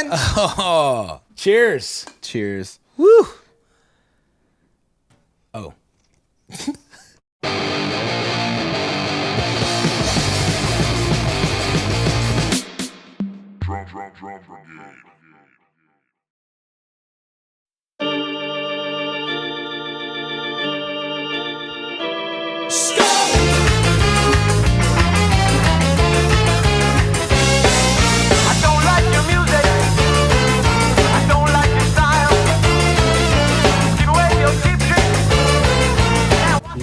man. Oh, cheers. Cheers. Woo. Oh. Drum Brigade.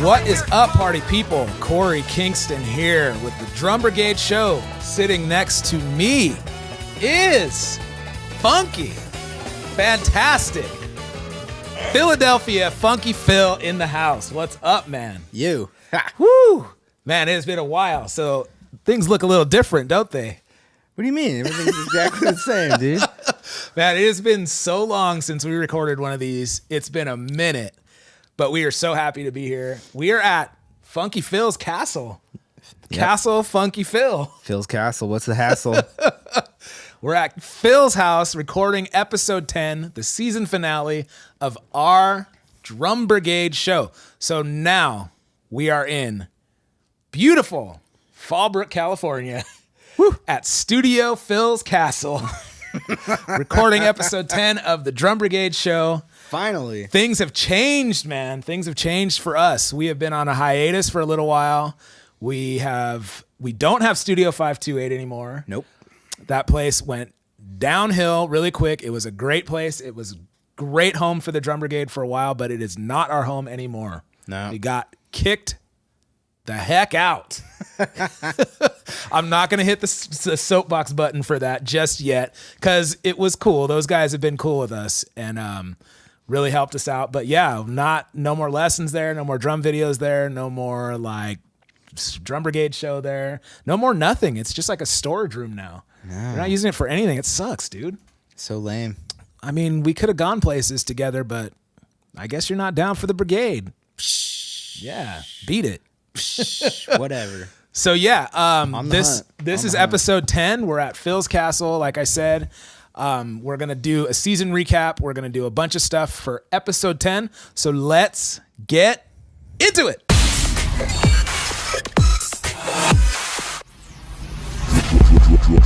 What is up, party people? Corey Kingston here with the Drum Brigade Show. Sitting next to me is funky, fantastic, Philadelphia Funky Phil in the house. What's up, man? You. Woo! Man, it has been a while, so things look a little different, don't they? What do you mean? Everything's exactly the same, dude. Man, it has been so long since we recorded one of these. It's been a minute. But we are so happy to be here. We are at Funky Phil's Castle. Yep. Castle Funky Phil. Phil's Castle. What's the hassle? We're at Phil's house recording episode 10, the season finale of our Drum Brigade show. So now we are in beautiful Fallbrook, California at Studio Phil's Castle recording episode 10 of the Drum Brigade show. Finally. Things have changed, man. Things have changed for us. We have been on a hiatus for a little while. We don't have Studio 528 anymore. Nope. That place went downhill really quick. It was a great place. It was a great home for the Drum Brigade for a while, but it is not our home anymore. No. We got kicked the heck out. I'm not going to hit the soapbox button for that just yet because it was cool. Those guys have been cool with us and really helped us out. But yeah, no more lessons there, no more drum videos there, no more like Drum Brigade show there, no more nothing. It's just like a storage room now. No. We're not using it for anything. It sucks, dude. So lame. I mean, we could have gone places together, but I guess you're not down for the Brigade. Yeah, beat it. Whatever. So yeah, this is episode 10. We're at Phil's Castle, like I said. We're going to do a season recap. We're going to do a bunch of stuff for episode 10. So let's get into it.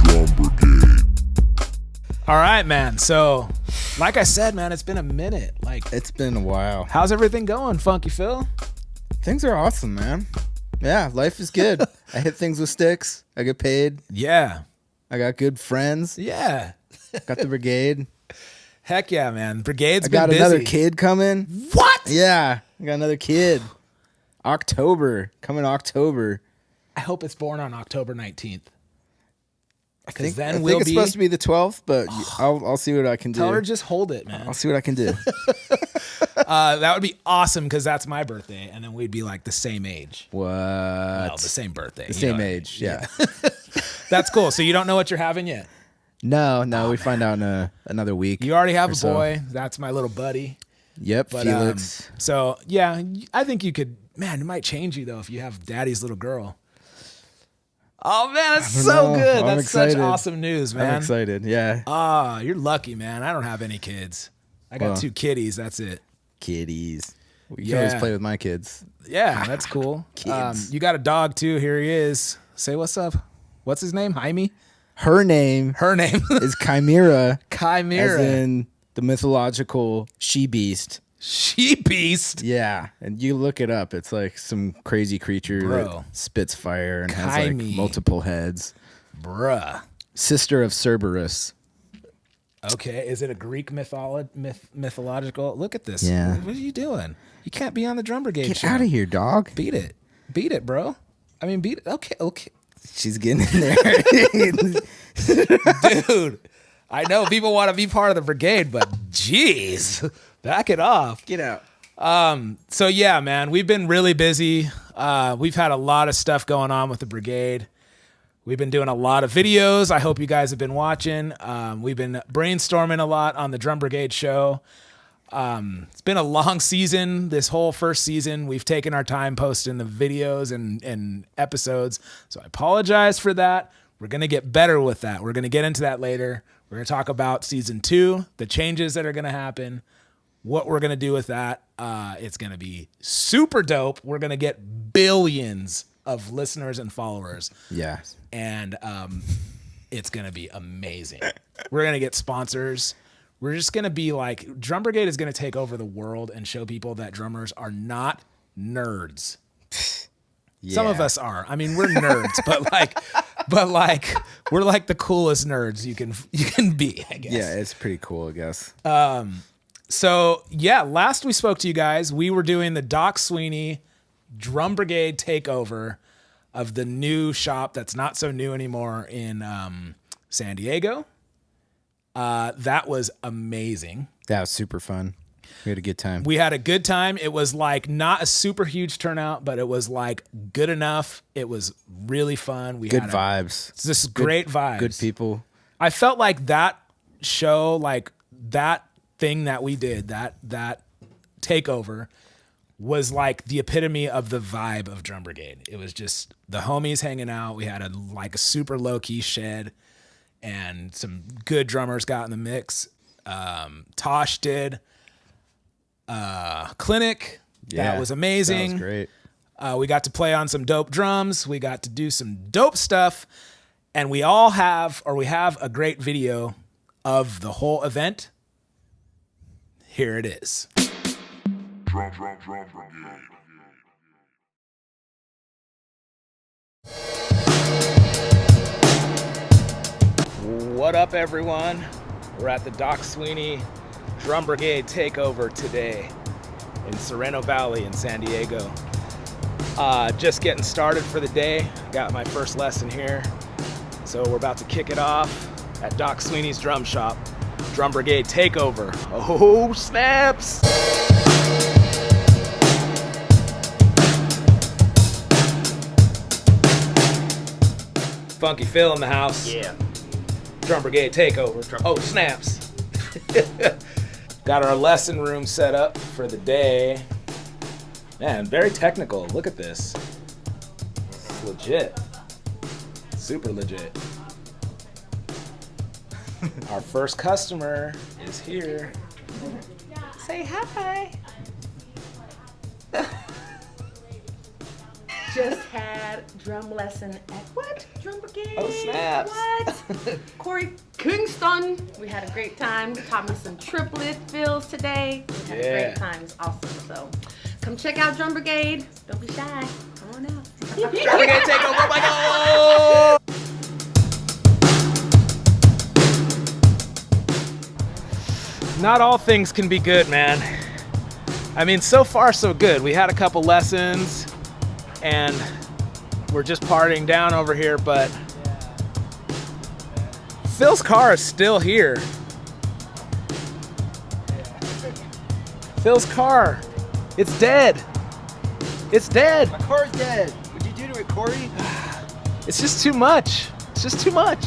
Drum Brigade. All right, man. So like I said, man, it's been a minute. Like it's been a while. How's everything going, Funky Phil? Things are awesome, man. Yeah, life is good. I hit things with sticks. I get paid. Yeah. I got good friends. Yeah. Got the Brigade. Heck yeah, man. Brigade's been busy. I got another kid coming. What? Yeah. I got another kid. Coming October. I hope it's born on October 19th. I think it's supposed to be the 12th, but I'll see what I can do. Tell her just hold it, man. I'll see what I can do. That would be awesome because that's my birthday, and then we'd be like the same age. What? Well, the same birthday. The same age, yeah. That's cool. So you don't know what you're having yet? No, we find out in another week. You already have a boy. That's my little buddy. Yep, but, Felix. So, yeah, I think you could, man, it might change you, though, if you have daddy's little girl. Oh, man, that's so good. That's such awesome news, man. I'm excited, yeah. Ah, you're lucky, man. I don't have any kids. I got 2 kitties. That's it. Kitties. You can always play with my kids. Yeah, that's cool. Kids. You got a dog, too. Here he is. Say what's up. What's his name? Jaime? Her name is Chimera. Chimera. As in the mythological she-beast. She-beast? Yeah, and you look it up. It's like some crazy creature that spits fire and has like multiple heads. Bruh. Sister of Cerberus. Okay, is it a Greek mythological? Look at this. Yeah. What are you doing? You can't be on the Drum Brigade show. Get out of here, dog. Beat it, bro. I mean, beat it. Okay. She's getting in there. Dude, I know people want to be part of the Brigade, but geez, back it off. Get out. So yeah, man, we've been really busy. We've had a lot of stuff going on with the Brigade. We've been doing a lot of videos. I hope you guys have been watching. We've been brainstorming a lot on the Drum Brigade show. It's been a long season. This whole first season, we've taken our time posting the videos and episodes. So I apologize for that. We're going to get better with that. We're going to get into that later. We're going to talk about season 2, the changes that are going to happen, what we're going to do with that. It's going to be super dope. We're going to get billions of listeners and followers. Yeah. And it's going to be amazing. We're going to get sponsors. We're just going to be like, Drum Brigade is going to take over the world and show people that drummers are not nerds. Yeah. Some of us are. I mean, we're nerds, but like we're like the coolest nerds you can be, I guess. Yeah, it's pretty cool, I guess. So yeah, last we spoke to you guys, we were doing the Doc Sweeney Drum Brigade takeover of the new shop that's not so new anymore in San Diego. That was amazing. That was super fun. We had a good time. We had a good time. It was like not a super huge turnout, but it was like good enough. It was really fun. We good had vibes. Just great vibes. Good people. I felt like that show, like that thing that we did, that takeover was like the epitome of the vibe of Drum Brigade. It was just the homies hanging out. We had a super low key shed and some good drummers got in the mix. Tosh did. Clinic. Yeah, that was amazing. That was great. We got to play on some dope drums. We got to do some dope stuff. And we have a great video of the whole event. Here it is. Drum Brigade. What up, everyone? We're at the Doc Sweeney Drum Brigade takeover today in Sereno Valley in San Diego. Just getting started for the day. Got my first lesson here. So we're about to kick it off at Doc Sweeney's drum shop. Drum Brigade takeover. Oh, snaps! Funky Phil in the house. Yeah. Drum Brigade takeover. Oh, snaps. Got our lesson room set up for the day. Man, very technical. Look at this. It's legit. Super legit. Our first customer is here. Say hi. Just had drum lesson at what? Drum Brigade? Oh, snaps. What? Corey Kingston. We had a great time. Taught me some triplet fills today. We had a great time. It's awesome. So come check out Drum Brigade. Don't be shy. Come on out. Drum Brigade takeover. Oh my God. Not all things can be good, man. I mean, so far so good. We had a couple lessons and we're just partying down over here, but Phil's car is still here. Phil's car, it's dead. It's dead. My car's dead. What'd you do to it, Corey? It's just too much. It's just too much.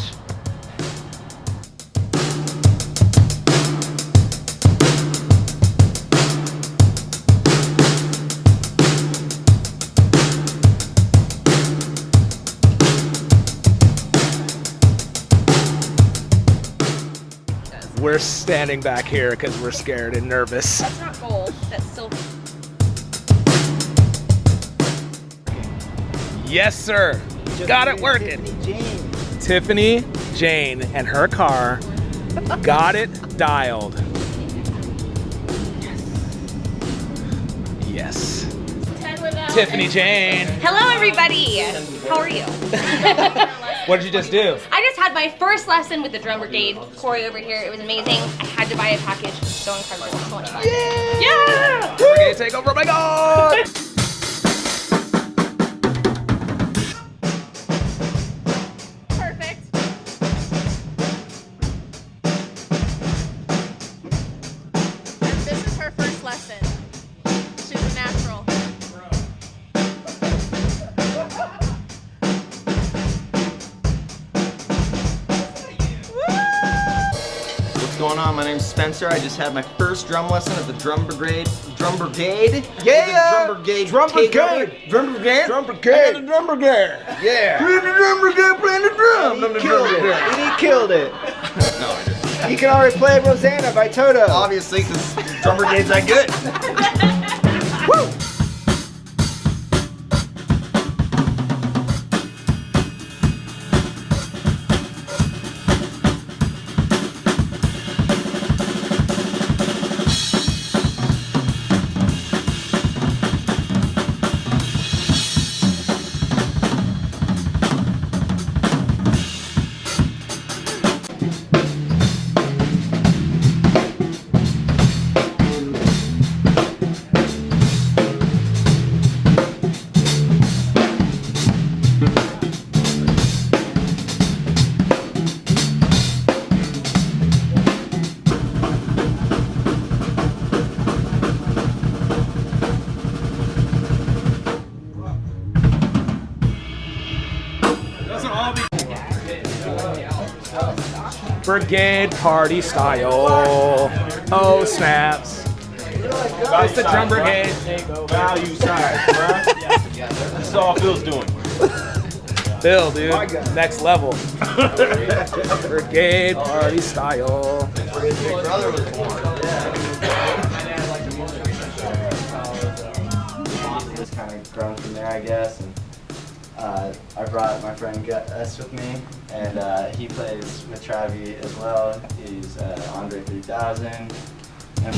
We're standing back here because we're scared and nervous. That's not gold. That's silver. Yes, sir. Got it working. Tiffany Jane and her car got it dialed. Yes. Tiffany Jane. Hello, everybody. How are you? What did you just do? I just had my first lesson with the Drum Brigade. Corey over here. It was amazing. I had to buy a package. So incredible. So much fun. Yeah! We're gonna take over. Oh my God! Perfect. And this is her first lesson. She's a natural. what's going on? My name's Spencer. I just had my first drum lesson at the Drum Brigade. Drum Brigade? Yeah! Drum Brigade. Drum Brigade! Drum Brigade? Drum Brigade! The Drum Brigade! Yeah! We're the Drum Brigade playing the drum! He killed it. And he killed it. No, I didn't. You can already play Rosanna by Toto. Obviously, because Drum Brigade's that good. Woo! Brigade party style. Oh, snaps. It's the Drum Brigade. Value side, bro. This is all Phil's doing. Phil, dude. Next level. Brigade party style. Big brother was born. Just kind of grown from there, I guess. And I brought my friend Gus with me, and he plays with Travi as well. He's Andre 3000. And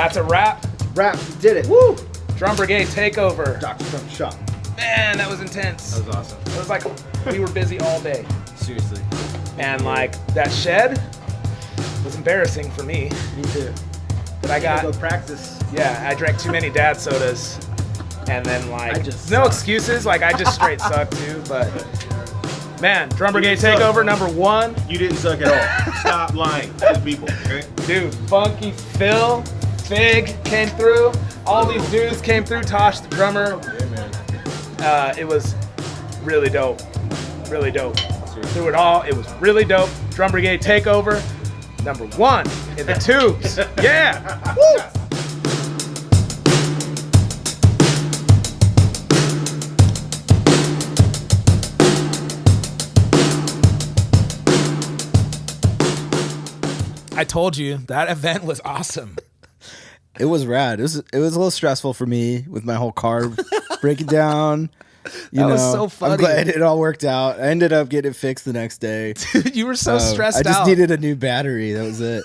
That's a wrap. Rap, we did it. Woo! Drum Brigade takeover. Dr. Drum Shop. Man, that was intense. That was awesome. It was like we were busy all day. Seriously. And like that shed was embarrassing for me. Me too. But I Gotta got go practice. yeah, I drank too many dad sodas. And then like I just no suck. excuses, like I just straight sucked too, but man, Drum Brigade suck. takeover number 1. You didn't suck at all. Stop lying to the people, okay? Dude, Funky Phil, Fig came through. All these dudes came through. Tosh, the drummer. It was really dope. Really dope. Through it all, it was really dope. Drum Brigade takeover, number 1 in the tubes. Yeah. Woo. I told you that event was awesome. It was rad. It was a little stressful for me with my whole car breaking down. You That know, was so funny. I'm glad it all worked out. I ended up getting it fixed the next day. Dude, you were so stressed I just out. needed a new battery. That was it.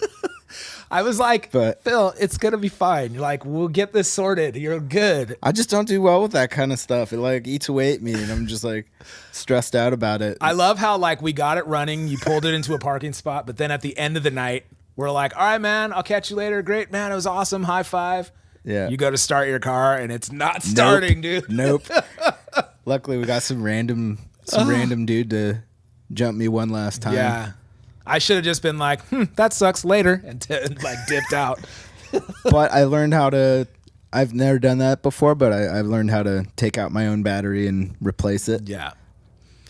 I was like, But- Phil, it's gonna be fine. You're like, we'll get this sorted. You're good. I just don't do well with that kind of stuff. It like eats away at me, and I'm just like stressed out about it. I love how like we got it running. You pulled it into a parking spot, but then at the end of the night, we're like, all right, man, I'll catch you later. Great, man, it was awesome. High five. Yeah. You go to start your car and it's not starting, dude. Nope. Luckily, we got some random dude to jump me one last time. Yeah. I should have just been like, that sucks later, and like dipped out. But I learned how to. I've never done that before, but I've learned how to take out my own battery and replace it. Yeah.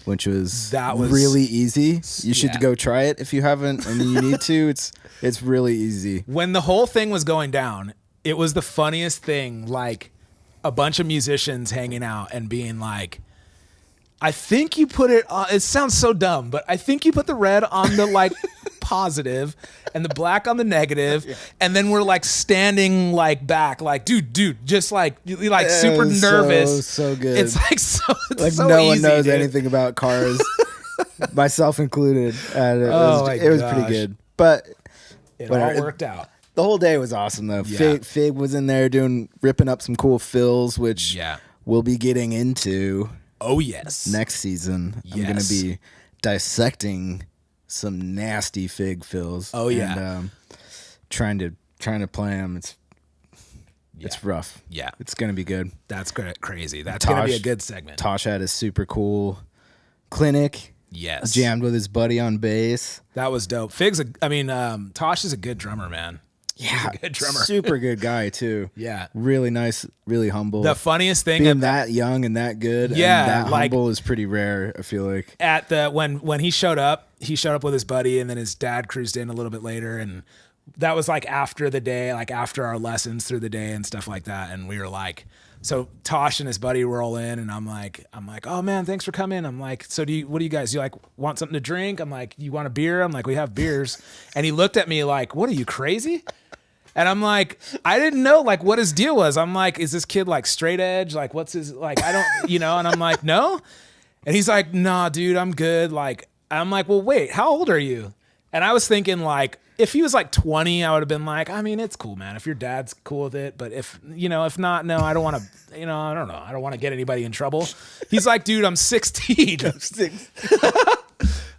Which was That was- really easy. You should yeah. go try it if you haven't, and you need to. It's really easy. When the whole thing was going down, it was the funniest thing. Like a bunch of musicians hanging out and being like, I think you put it on, it sounds so dumb, but I think you put the red on the like positive and the black on the negative. And then we're like standing like back, like, dude, just like, you're like super It was nervous. So good. It's like it's like so no one easy, knows dude. anything about cars, myself included. And Oh my it was pretty gosh. good. But It whatever. all worked out. the whole day was awesome though. Yeah. Fig was in there ripping up some cool fills, which Yeah. we'll be getting into Oh yes. next season. I'm gonna Yes. be dissecting some nasty fig fills. Oh, yeah. and, trying to play them. It's rough. Yeah. It's gonna be good. That's crazy. That's gonna be a Tosh- good segment. Tosh had a super cool clinic. Yes. Jammed with his buddy on bass. That was dope. Tosh is a good drummer, man. Yeah, a good drummer. Super good guy too. Yeah. Really nice, really humble. The funniest thing Being that young and that good, Yeah, and that like- humble is pretty rare. I feel like. at the when he showed up with his buddy, and then his dad cruised in a little bit later, and that was like after the day, like after our lessons through the day and stuff like that. And we were like, so Tosh and his buddy roll in, and I'm like, oh man, thanks for coming. I'm like, so what do you guys, you like want something to drink? I'm like, you want a beer? I'm like, we have beers. And he looked at me like, what are you, crazy? And I'm like, I didn't know like what his deal was. I'm like, is this kid like straight edge? Like what's his, like, I don't, and I'm like, no. And he's like, nah, dude, I'm good. Like, I'm like, well, wait, how old are you? And I was thinking like, if he was like 20, I would have been like, I mean, it's cool, man. If your dad's cool with it, but if not, no, I don't want to, I don't know. I don't want to get anybody in trouble. He's like, dude, I'm 16.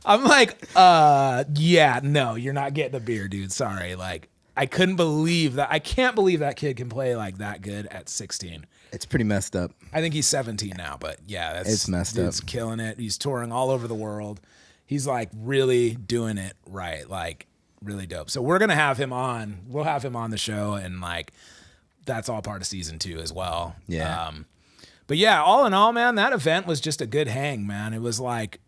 I'm like, yeah, no, you're not getting a beer, dude. Sorry. Like, I couldn't believe that. I can't believe that kid can play like that good at 16. It's pretty messed up. I think he's 17 now, but yeah, It's messed dude's up. killing it. He's touring all over the world. He's like really doing it right, like really dope. So we're gonna have him on. We'll have him on the show, and like that's all part of season 2 as well. Yeah. But yeah, all in all, man, that event was just a good hang, man. It was like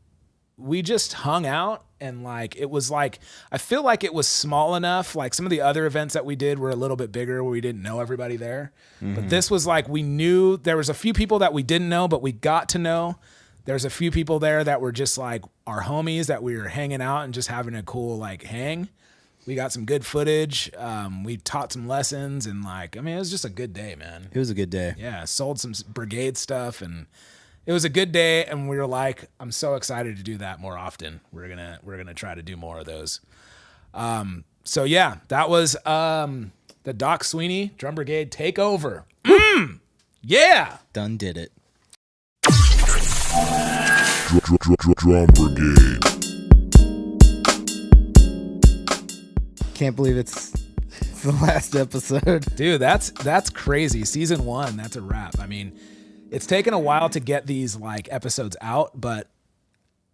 we just hung out, and like it was like I feel like it was small enough. Like some of the other events that we did were a little bit bigger where we didn't know everybody there. But this was like we knew there was a few people that we didn't know, but we got to know. There's a few people there that were just like our homies that we were hanging out and just having a cool like hang. We got some good footage. We taught some lessons, and like, I mean, it was just a good day, man. It was a good day. Yeah, sold some Brigade stuff, and it was a good day. And we were like, I'm so excited to do that more often. We're gonna try to do more of those. So yeah, that was the Doc Sweeney Drum Brigade takeover. Yeah. Done did it. Drum Brigade. Can't believe it's the last episode. Dude, that's crazy. Season 1, that's a wrap. I mean, it's taken a while to get these like episodes out, but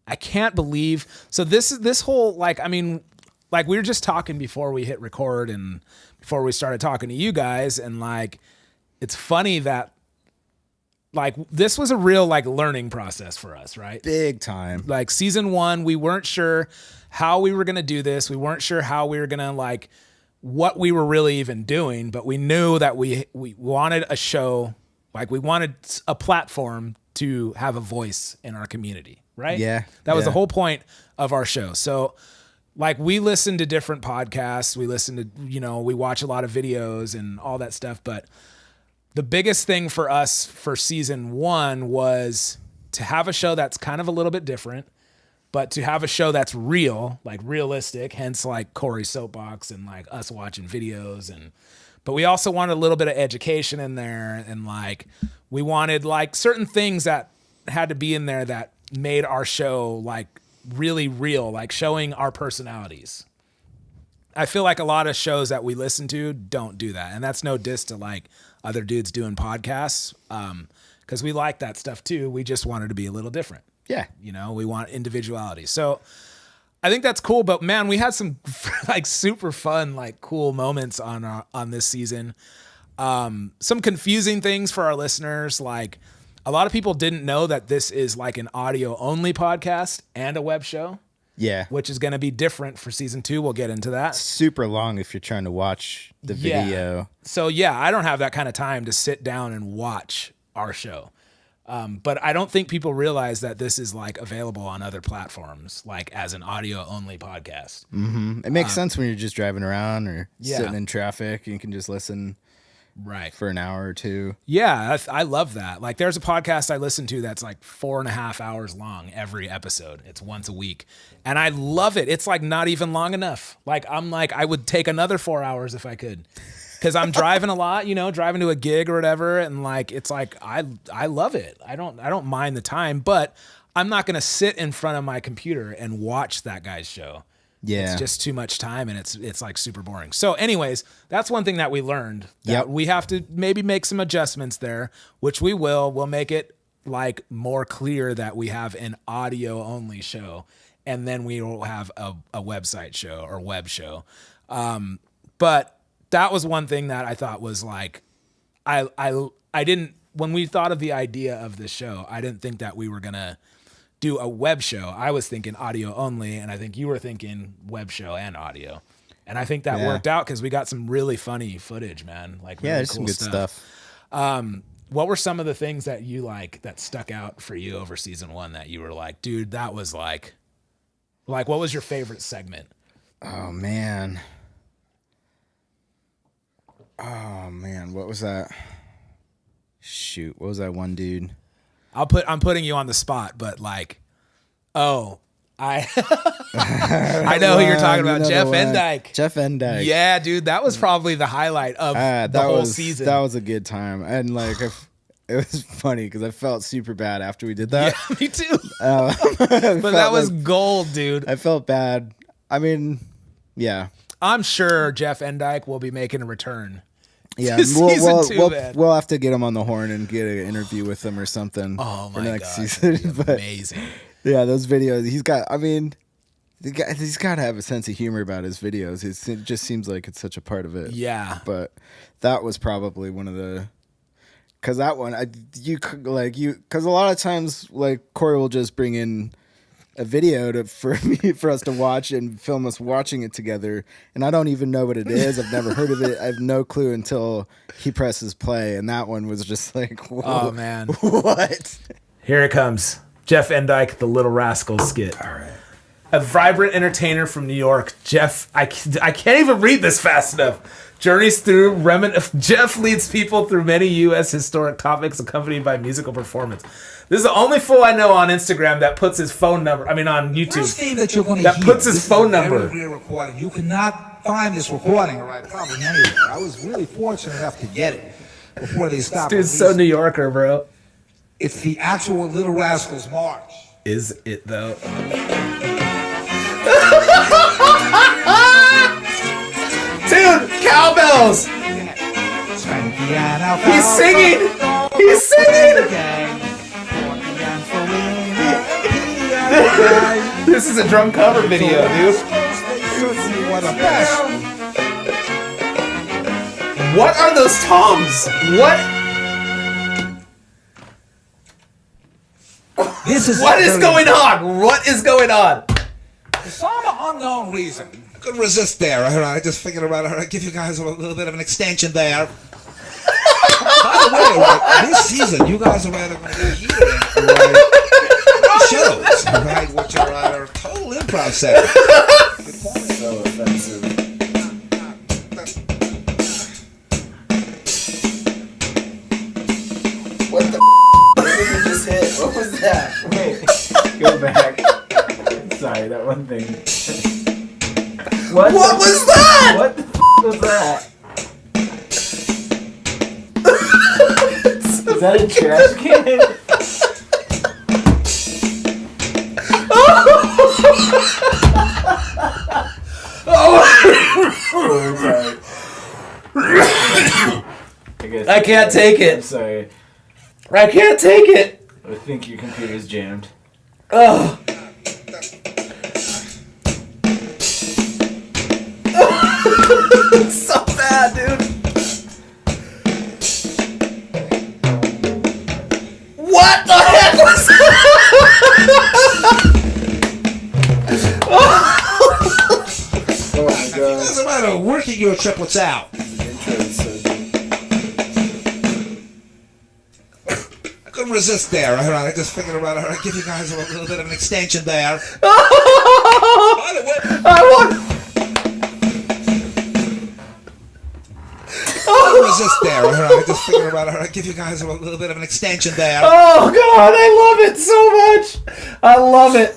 I can't believe. So this whole like, I mean, like we were just talking before we hit record and before we started talking to you guys, and like it's funny that like this was a real like learning process for us, right? Big time. Like season 1, we weren't sure how we were going to do this. We weren't sure how we were going to like what we were really even doing, but we knew that we wanted a show, like we wanted a platform to have a voice in our community, right? Yeah. That was yeah. the whole point of our show. So like we listen to different podcasts, we listen to, you know, we watch a lot of videos and all that stuff, but the biggest thing for us for season 1 was to have a show that's kind of a little bit different, but to have a show that's real, like realistic, hence like Corey's Soapbox and like us watching videos. But we also wanted a little bit of education in there, and like we wanted like certain things that had to be in there that made our show like really real, like showing our personalities. I feel like a lot of shows that we listen to don't do that. And that's no diss to like other dudes doing podcasts, because we like that stuff too. We just wanted to be a little different. Yeah. You know, we want individuality. So I think that's cool. But man, we had some like super fun, like cool moments on this season. Some confusing things for our listeners. Like a lot of people didn't know that this is like an audio only podcast and a web show. Yeah. Which is going to be different for season 2. We'll get into that. Super long if you're trying to watch the video. So yeah, I don't have that kind of time to sit down and watch our show. But I don't think people realize that this is like available on other platforms, like as an audio only podcast. Mm-hmm. It makes sense when you're just driving around or Yeah. sitting in traffic. You can just listen Right. for an hour or two. Yeah, I love that. Like there's a podcast I listen to that's like 4.5 hours long every episode. It's once a week. And I love it. It's like not even long enough. Like I'm like, I would take another 4 hours if I could. Because I'm driving a lot, you know, driving to a gig or whatever. And like, it's like, I love it. I don't mind the time, but I'm not going to sit in front of my computer and watch that guy's show. Yeah. It's just too much time, and it's like super boring. So anyways, that's one thing that we learned. That Yep. We have to maybe make some adjustments there, which we will. We'll make it like more clear that we have an audio only show, and then we will have a website show or web show. But that was one thing that I thought was like, I didn't, when we thought of the idea of this show, I didn't think that we were going to do a web show. I was thinking audio only, and I think you were thinking web show and audio. And I think that Yeah. worked out because we got some really funny footage, man. Like really Yeah, there's cool some good stuff. What were some of the things that you like that stuck out for you over season 1 that you were like, dude, that was like what was your favorite segment? Oh man, what was that? Shoot, what was that one dude? I'm putting you on the spot, but like, I I know who you're talking about, You know Jeff the one. Endyke. Jeff Endyke. Yeah, dude, that was probably the highlight of the whole season. That was a good time, and like it was funny because I felt super bad after we did that. Yeah, me too. But But that was gold, dude. I felt bad. I mean, yeah. I'm sure Jeff Endyke will be making a return. Yeah, Season 2, man. we'll have to get him on the horn and get an interview with him or something. Oh for my next god, season. But amazing. yeah, those videos. He's got to have a sense of humor about his videos. It just seems like it's such a part of it. Yeah, But that was probably one of the. Because that one, because a lot of times, like Corey will just bring in a video for us to watch and film us watching it together, and I don't even know what it is. I've never heard of it. I have no clue until he presses play, and that one was just like, whoa, oh man, what? here it comes, Jeff Endyke, the Little Rascals skit. All right. A vibrant entertainer from New York, Jeff. I can't even read this fast enough. Journeys through Jeff leads people through many U.S. historic topics accompanied by musical performance. This is the only fool I know on Instagram that puts his phone number. I mean, on YouTube. First thing that you're going to that hear, puts his this phone is a very number. rare recording. You cannot find this recording, all right? Probably anywhere. I was really fortunate enough to get it before they stopped. Dude's so New Yorker, bro. It's the actual Little Rascals March. Is it though? Dude, cowbells! He's singing! He's singing! This is a drum cover video, dude. What are those toms? What? What is going on? What is going on? For some unknown reason, I couldn't resist there. I just figured about I'd give you guys a little bit of an extension there. By the way, this season, you guys are going to be hearing shows, right? Which are total improv sets. So offensive. What the did you just hit? What was that? Wait, go back. Sorry, that one thing. What was that? What the was that? Is that a trash can? I can't take it. I'm sorry. I can't take it. I think your computer's jammed. Oh. It's so bad, dude. What the heck was that? Oh my god. What's the matter? Working your triplets out. The intro is so good. I couldn't resist there. I just figured about I'd give you guys a little bit of an extension there. By the way, I want. couldn't resist there. I just figured about I'd give you guys a little bit of an extension there. Oh God, I love it so much. I love it.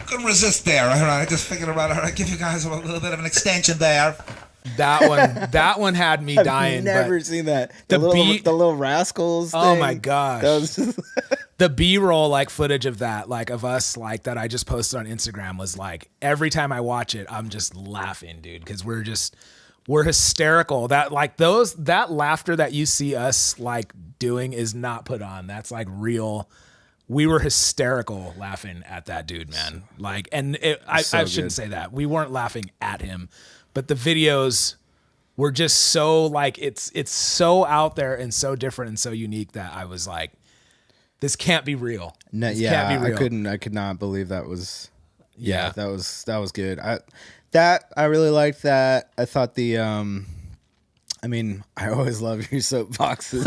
Couldn't resist there. I just figured about I'd give you guys a little bit of an extension there. That one had me dying. I've never but seen that. the The little rascals. Oh thing, my gosh. That was just the B-roll like footage of that, like of us, like that I just posted on Instagram was like every time I watch it, I'm just laughing, dude, because we're hysterical. That like that laughter that you see us like doing is not put on. That's like real. We were hysterical laughing at that dude, man. Like, and I shouldn't say that. We weren't laughing at him, but the videos were just so like it's so out there and so different and so unique that I was like, this can't be real. no, This yeah. can't be real. I could not believe that was. Yeah. That was good. I really liked that. I thought I mean, I always love your soapboxes.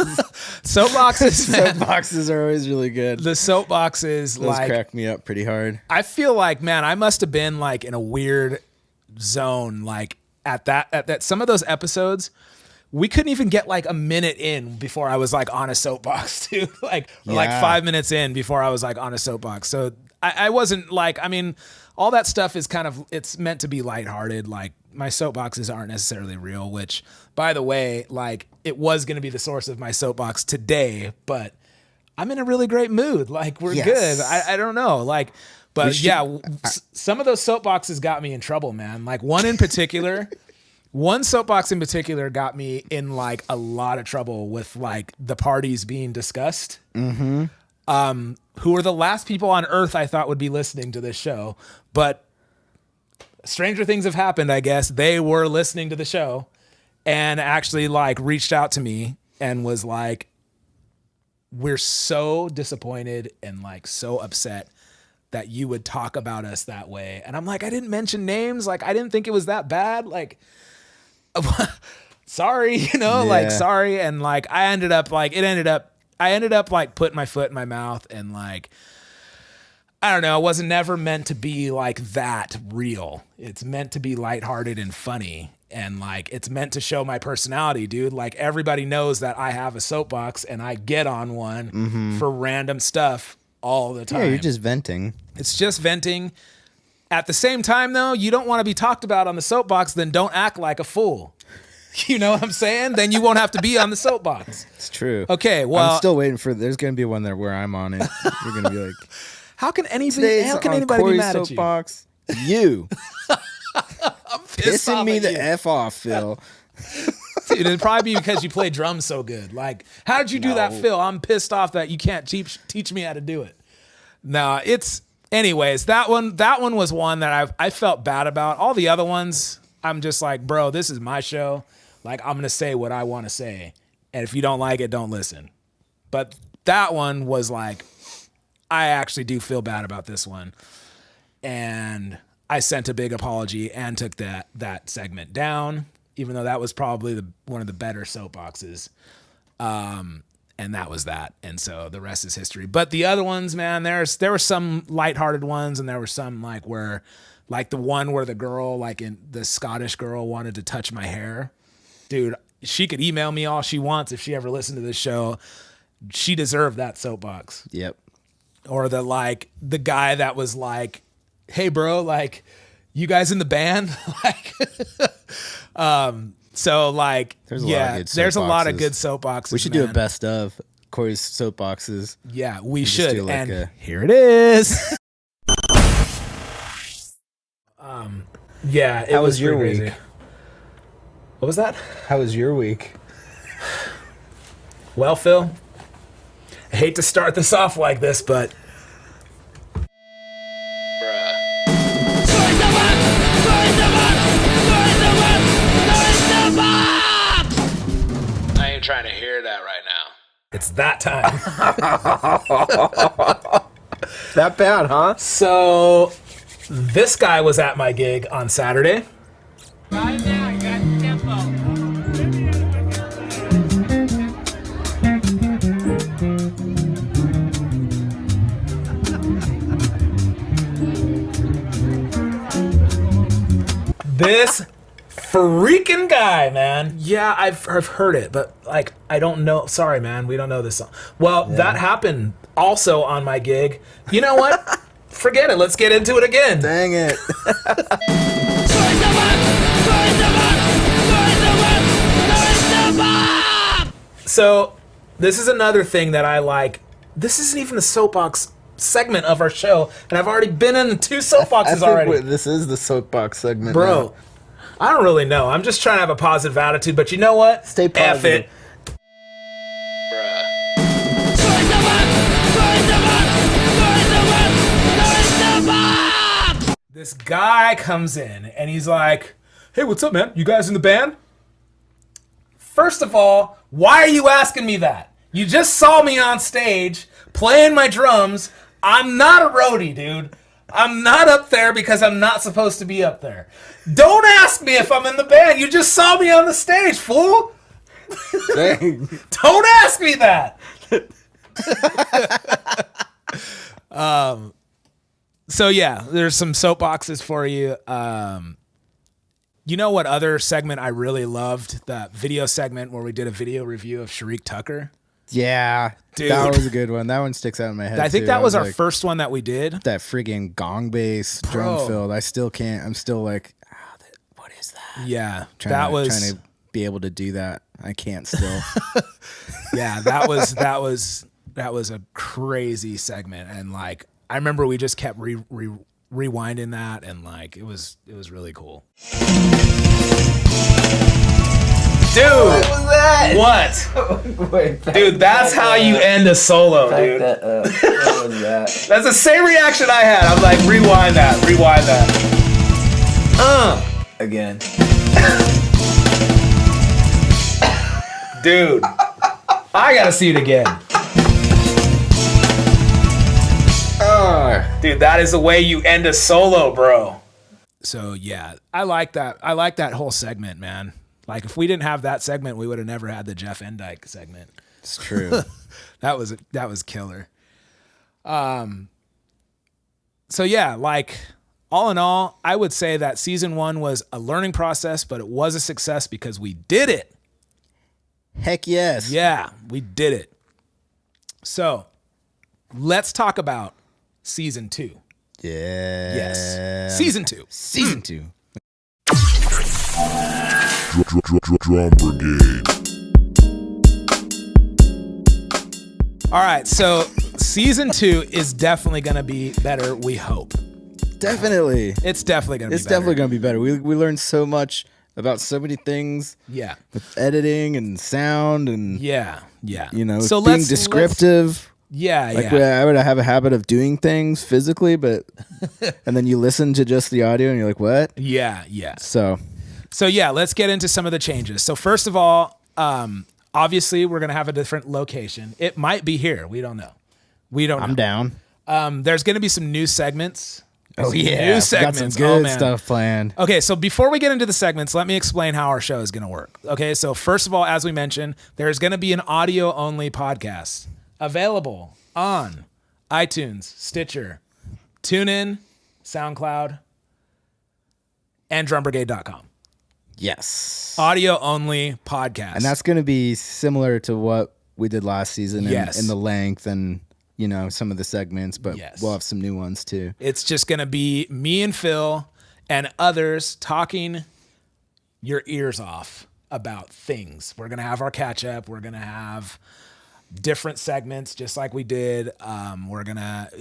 Soapboxes, man. Soapboxes are always really good. The soapboxes, Those like, crack me up pretty hard. I feel like, man, I must have been like in a weird zone, like at that some of those episodes. We couldn't even get like a minute in before I was like on a soapbox too. Like 5 minutes in before I was like on a soapbox. So I wasn't like, I mean, all that stuff is kind of, it's meant to be lighthearted. Like my soapboxes aren't necessarily real, which by the way, like it was going to be the source of my soapbox today, but I'm in a really great mood. Like we're good. I don't know. Like, but some of those soapboxes got me in trouble, man. Like one soapbox in particular got me in like a lot of trouble with like the parties being discussed. Mm-hmm. Who are the last people on earth I thought would be listening to this show, but stranger things have happened. I guess they were listening to the show and actually like reached out to me and was like, we're so disappointed and like so upset that you would talk about us that way. And I'm like, I didn't mention names. Like, I didn't think it was that bad. Like, sorry, like, sorry. And like, it ended up I ended up like putting my foot in my mouth and like, I don't know, it wasn't never meant to be like that real. It's meant to be lighthearted and funny. And like, it's meant to show my personality, dude. Like everybody knows that I have a soapbox and I get on one for random stuff all the time. Yeah, you're just venting. It's just venting. At the same time, though, you don't want to be talked about on the soapbox, then don't act like a fool. You know what I'm saying? Then you won't have to be on the soapbox. It's true. Okay, well, I'm still waiting for. There's gonna be one there where I'm on it. You're gonna be like, how can anybody be Corey's mad at you? soapbox? You I'm pissed pissing off me at the you. F off, Phil. Dude, it'd probably be because you play drums so good. Like, how did you do that, Phil? I'm pissed off that you can't teach me how to do it. No, it's anyways, that one was one that I felt bad about. All the other ones, I'm just like, bro, this is my show. Like, I'm gonna say what I want to say. And if you don't like it, don't listen. But that one was like, I actually do feel bad about this one. And I sent a big apology and took that segment down, even though that was probably one of the better soapboxes. And that was that. And so the rest is history. But the other ones, man, there were some lighthearted ones, and there were some like where, like the one where the girl, like in the Scottish girl, wanted to touch my hair. Dude, she could email me all she wants if she ever listened to this show. She deserved that soapbox. Yep. Or the guy that was like, hey bro, like, you guys in the band? Like, so like, there's a lot of good soapboxes. We should do a best of Corey's soapboxes. Yeah, we should. Like and here it is. Yeah, it How was was your pretty week? crazy. What was that? How was your week? Well, Phil, I hate to start this off like this, but I ain't trying to hear that right now. It's that time. That bad, huh? So this guy was at my gig on Saturday. Right now, I got tempo. This freaking guy, man. Yeah, I've heard it, but like, I don't know. Sorry, man, we don't know this song. Well, that happened also on my gig. You know what? Forget it. Let's get into it again. Dang it. So this is another thing that I like. This isn't even the soapbox segment of our show, and I've already been in 2 soapboxes already. This is the soapbox segment, Bro, now. I don't really know. I'm just trying to have a positive attitude, but you know what? Stay positive. F it. This guy comes in and he's like, hey, what's up, man? You guys in the band? First of all, why are you asking me that? You just saw me on stage playing my drums. I'm not a roadie, dude. I'm not up there because I'm not supposed to be up there. Don't ask me if I'm in the band. You just saw me on the stage, fool. Dang. Don't ask me that. So yeah, there's some soapboxes for you. You know what other segment I really loved? That video segment where we did a video review of Sharik Tucker. Yeah, Dude. that was a good one. That one sticks out in my head. I think too. that was our like, first one that we did. That friggin' gong bass drum Bro. filled. I still can't. I'm still like, what is that? Yeah, Trying to be able to do that. I can't still. Yeah, that was a crazy segment, and like I remember we just kept rewinding that, and like it was really cool. Dude, What was that? what? Wait, Dude, that's how you end a solo, back dude. that up. What was that? That's the same reaction I had. I'm like, rewind that. Again. Dude, I gotta see it again. Dude, that is the way you end a solo, bro. So yeah, I like that. I like that whole segment, man. Like if we didn't have that segment, we would have never had the Jeff Endyke segment. It's true. That was killer. So yeah, like all in all, I would say that season 1 was a learning process, but it was a success because we did it. Heck yes. Yeah, we did it. So let's talk about season 2. Yeah. Yes. Season 2. Season 2. Drum Brigade. All right, so season 2 is definitely going to be better, we hope. Definitely. It's definitely going to be better. It's definitely going to be better. We learned so much about so many things. Yeah. With editing and sound and Yeah. you know, So being descriptive. Yeah. I would have a habit of doing things physically, but and then you listen to just the audio and you're like, what? Yeah. So yeah, let's get into some of the changes. So first of all, obviously we're going to have a different location. It might be here. We don't know. I'm down. There's going to be some new segments. Oh Some yeah, new segments. got some good man. stuff planned. Okay, so before we get into the segments, let me explain how our show is going to work. Okay, so first of all, as we mentioned, there's going to be an audio-only podcast available on iTunes, Stitcher, TuneIn, SoundCloud, and drumbrigade.com. Yes. Audio-only podcast. And that's going to be similar to what we did last season in the length and, you know, some of the segments, but we'll have some new ones too. It's just going to be me and Phil and others talking your ears off about things. We're going to have our catch up. We're going to have different segments just like we did. We're going to have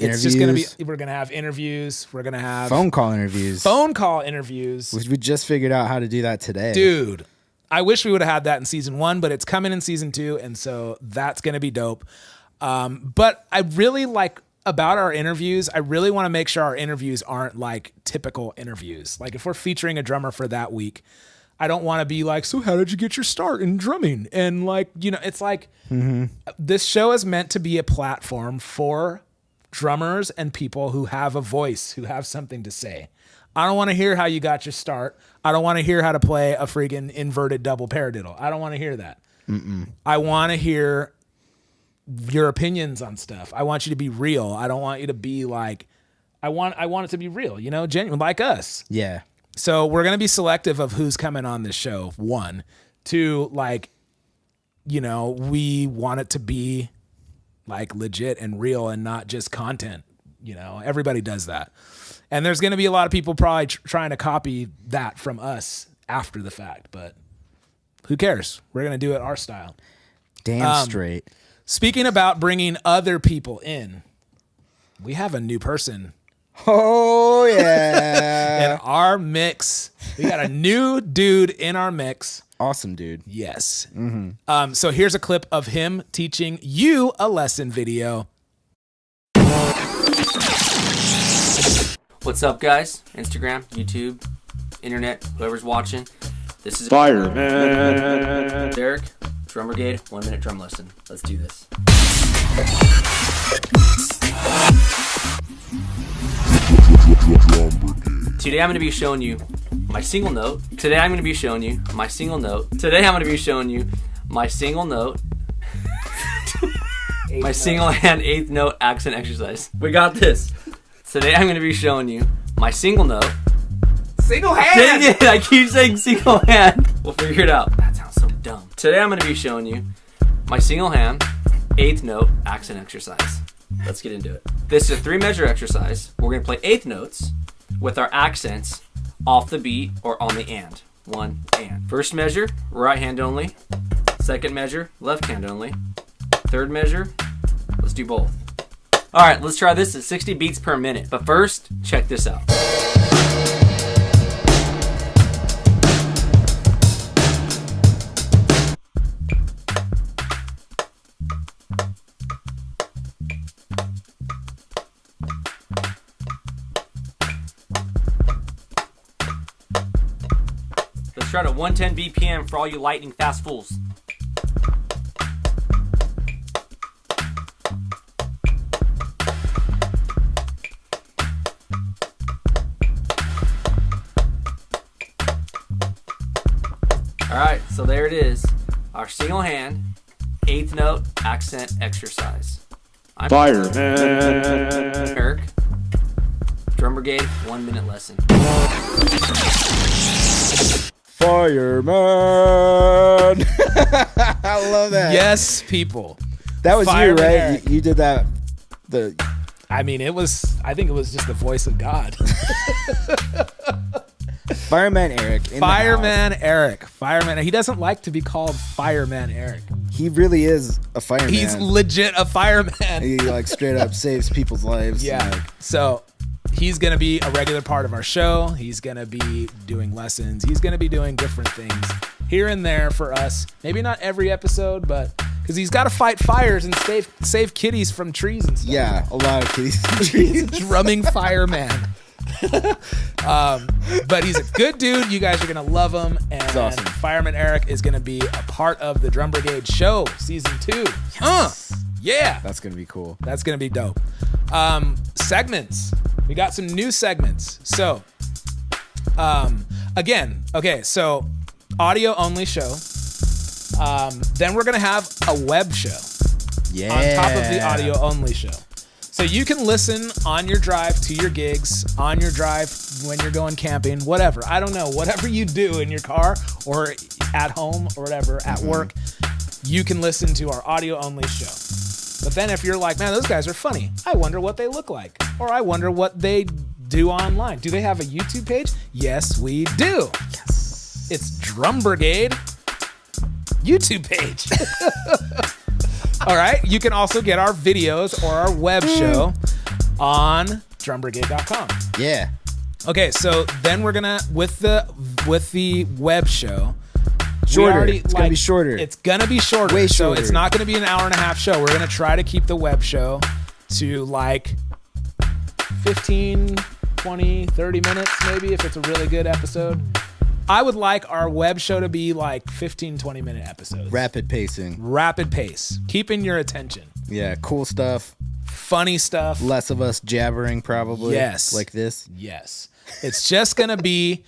interviews. We're going to have phone call interviews. We just figured out how to do that today. Dude, I wish we would have had that in season 1, but it's coming in season 2. And so that's going to be dope. But I really like about our interviews, I really want to make sure our interviews aren't like typical interviews. Like if we're featuring a drummer for that week, I don't want to be like, so how did you get your start in drumming? And like, you know, it's like this show is meant to be a platform for drummers and people who have a voice, who have something to say. I don't want to hear how you got your start. I don't want to hear how to play a freaking inverted double paradiddle. I don't want to hear that. I want to hear your opinions on stuff. I want you to be real. I don't want you to be like, I want it to be real, you know, genuine, like us. Yeah. So we're going to be selective of who's coming on this show. 1, 2, like, you know, we want it to be like legit and real and not just content. You know, everybody does that. And there's going to be a lot of people probably trying to copy that from us after the fact, but who cares? We're going to do it our style. Damn straight. Speaking about bringing other people in, we have a new person. Oh, yeah. In our mix. We got a new dude in our mix. Awesome, dude. Yes. So here's a clip of him teaching you a lesson video. What's up, guys? Instagram, YouTube, internet, whoever's watching. This is Fireman. Derek, Drum Brigade, 1 minute drum lesson. Let's do this. Today I'm going to be showing you my single note. Today I'm going to be showing you my single note. Today I'm going to be showing you my single note. My single hand 8th note accent exercise. We got this. Today I'm going to be showing you my single note. Single hand! Dang it, I keep saying single hand. We'll figure it out. That sounds so dumb. Today I'm going to be showing you my single hand 8th note accent exercise. Let's get into it. This is a 3-measure exercise. We're going to play 8th notes with our accents off the beat or on the and. 1 and. First measure, right hand only. Second measure, left hand only. Third measure, let's do both. All right, let's try this at 60 beats per minute. But first, check this out. Let's try to 110 BPM for all you lightning fast fools. Alright, so there it is. Our single hand eighth note accent exercise. I'm Fireman. Eric. Drum Brigade 1 minute lesson. Fireman. I love that. Yes, people. That was Fireman you, right? Eric. You did that. I think it was just the voice of God. Fireman Eric. Fireman Eric. Fireman. He doesn't like to be called Fireman Eric. He really is a fireman. He's legit a fireman. He like straight up saves people's lives. Yeah. Like, So he's going to be a regular part of our show. He's going to be doing lessons. He's going to be doing different things here and there for us. Maybe not every episode, but because he's got to fight fires and save kitties from trees and stuff. yeah, a lot of kitties and trees. Drumming fireman. But he's a good dude. You guys are going to love him. And awesome. Fireman Eric is going to be a part of the Drum Brigade show, season 2. Yeah. That's going to be cool. That's going to be dope. Segments. We got some new segments. So, again, okay, so audio only show. Then we're going to have a web show Yeah. on top of the audio only show. So you can listen on your drive to your gigs, on your drive when you're going camping, whatever. I don't know. Whatever you do in your car or at home or whatever, at work, you can listen to our audio only show. But then if you're like, man, those guys are funny. I wonder what they look like. Or I wonder what they do online. Do they have a YouTube page? Yes, we do. Yes. It's Drum Brigade YouTube page. All right. You can also get our videos or our web show on drumbrigade.com. Yeah. Okay, so then we're gonna with the web show. Shorter. It's gonna be shorter. It's gonna be shorter. Way So shorter. it's not gonna be an hour and a half show. We're gonna try to keep the web show to like 15, 20, 30 minutes maybe if it's a really good episode. I would like our web show to be like 15, 20 minute episodes. Rapid pacing. Rapid pace. Keeping your attention. Yeah. Cool stuff. Funny stuff. Less of us jabbering, probably. Yes. Like this. Yes. It's just going to be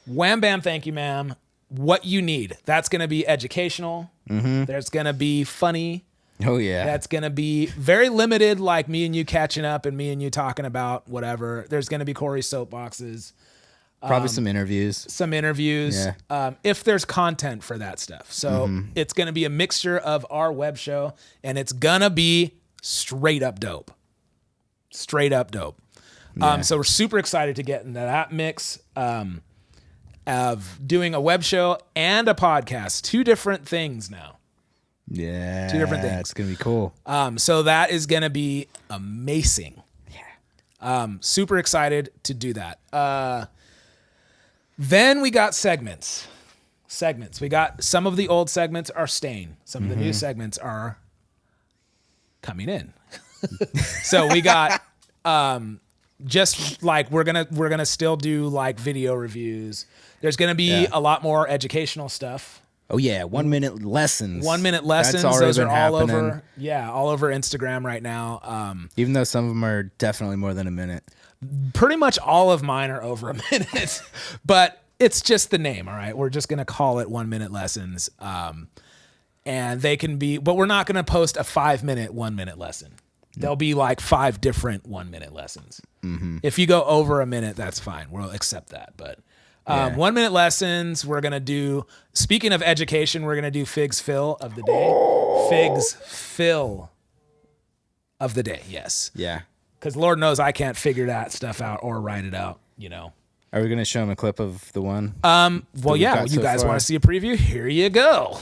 wham, bam, thank you, ma'am. What you need. That's going to be educational. There's going to be funny. Oh, yeah. That's going to be very limited, like me and you catching up and me and you talking about whatever. There's going to be Corey's soapboxes. Probably some interviews. Some interviews. Yeah. If there's content for that stuff. So it's going to be a mixture of our web show and it's going to be straight up dope. Straight up dope. Yeah. So we're super excited to get into that mix of doing a web show and a podcast. 2 different things now. Yeah. 2 different things. It's going to be cool. So that is going to be amazing. Yeah. Super excited to do that. Then we got segments. We got some of the old segments are staying. Some of the new segments are coming in. So we got just like we're gonna still do like video reviews. There's gonna be a lot more educational stuff. Oh yeah, 1 minute lessons. 1 minute lessons. That's already Those are been all happening. over. Yeah, all over Instagram right now. Even though some of them are definitely more than a minute. Pretty much all of mine are over a minute, but it's just the name. All right, we're just gonna call it 1 minute lessons. And they can be, but we're not gonna post a 5 minute 1 minute lesson. There'll be like 5 different 1 minute lessons. If you go over a minute, that's fine. We'll accept that. But 1 minute lessons, we're going to do, speaking of education, we're going to do Figs Fill of the day. Figs Fill of the day, yes. Yeah. Because Lord knows I can't figure that stuff out or write it out, you know. Are we going to show them a clip of the one? Well, yeah, got you so guys far? want to see a preview? Here you go.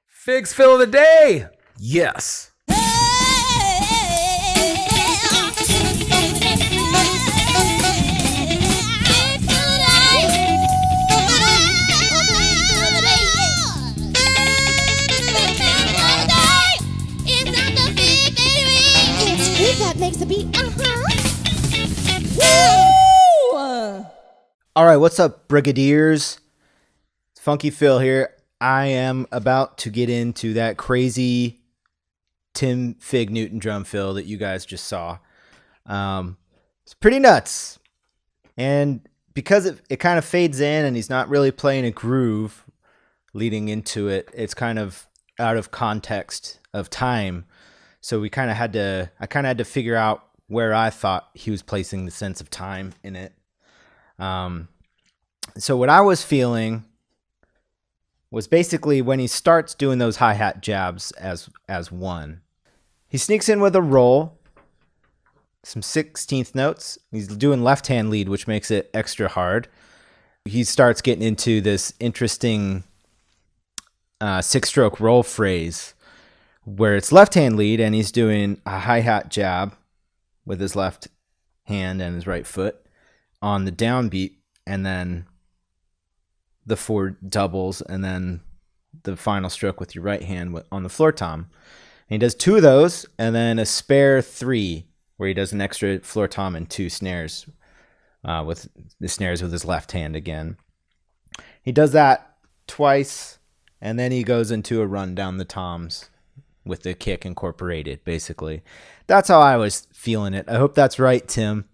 Figs Fill of the day. Yes. That makes a beat. All right, what's up, Brigadiers? Funky Phil here. I am about to get into that crazy Tim Fig Newton drum fill that you guys just saw. It's pretty nuts. And because it kind of fades in and he's not really playing a groove leading into it, it's kind of out of context of time. So I kind of had to figure out where I thought he was placing the sense of time in it. So what I was feeling was basically when he starts doing those hi-hat jabs as one. He sneaks in with a roll, some 16th notes. He's doing left-hand lead, which makes it extra hard. He starts getting into this interesting 6-stroke roll phrase where it's left-hand lead and he's doing a hi-hat jab with his left hand and his right foot on the downbeat, and then the 4 doubles, and then the final stroke with your right hand on the floor tom. And he does 2 of those, and then a spare 3 where he does an extra floor tom and 2 snares with the snares with his left hand again. He does that twice, and then he goes into a run down the toms with the kick incorporated, basically. That's how I was feeling it. I hope that's right, Tim.